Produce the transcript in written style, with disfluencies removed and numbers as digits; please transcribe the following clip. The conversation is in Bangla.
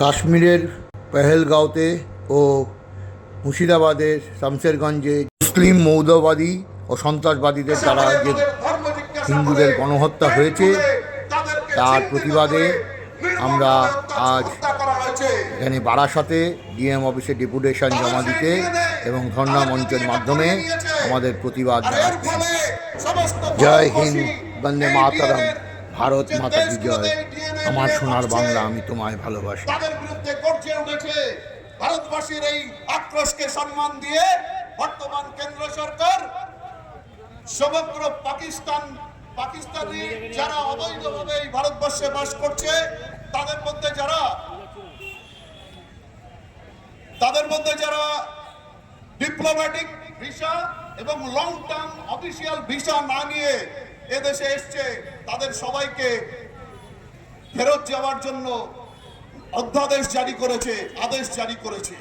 কাশ্মীরের পেহেলগাঁওতে ও মুর্শিদাবাদের শামশেরগঞ্জে মুসলিম মৌলবাদী ও সন্ত্রাসবাদীদের দ্বারা যে হিন্দুদের গণহত্যা হয়েছে তার প্রতিবাদে আমরা আজ এখানে বারাসাতে ডিএম অফিসে ডেপুটেশন জমা দিতে এবং ধর্ণা মঞ্চের মাধ্যমে আমাদের প্রতিবাদ জানাচ্ছি। জয় হিন্দ, বন্দে মাতরম, ভারত মাতা কি জয়। আমার সোনার বাংলা, আমি তোমায় ভালোবাসি। তাদের বিরুদ্ধে গর্জে উঠেছে ভারতবাসীর এই আক্রোশকে সম্মান দিয়ে বর্তমান কেন্দ্র সরকার সমগ্র পাকিস্তানি যারা অবৈধভাবে এই ভারতবর্ষে বাস করছে তাদের মধ্যে যারা ডিপ্লোম্যাটিক ভিসা এবং লং টার্ম অফিসিয়াল ভিসা না নিয়ে এদেশে এসছে তাদের সবাইকে ফেরত যাওয়ার জন্য আদেশ জারি করেছে।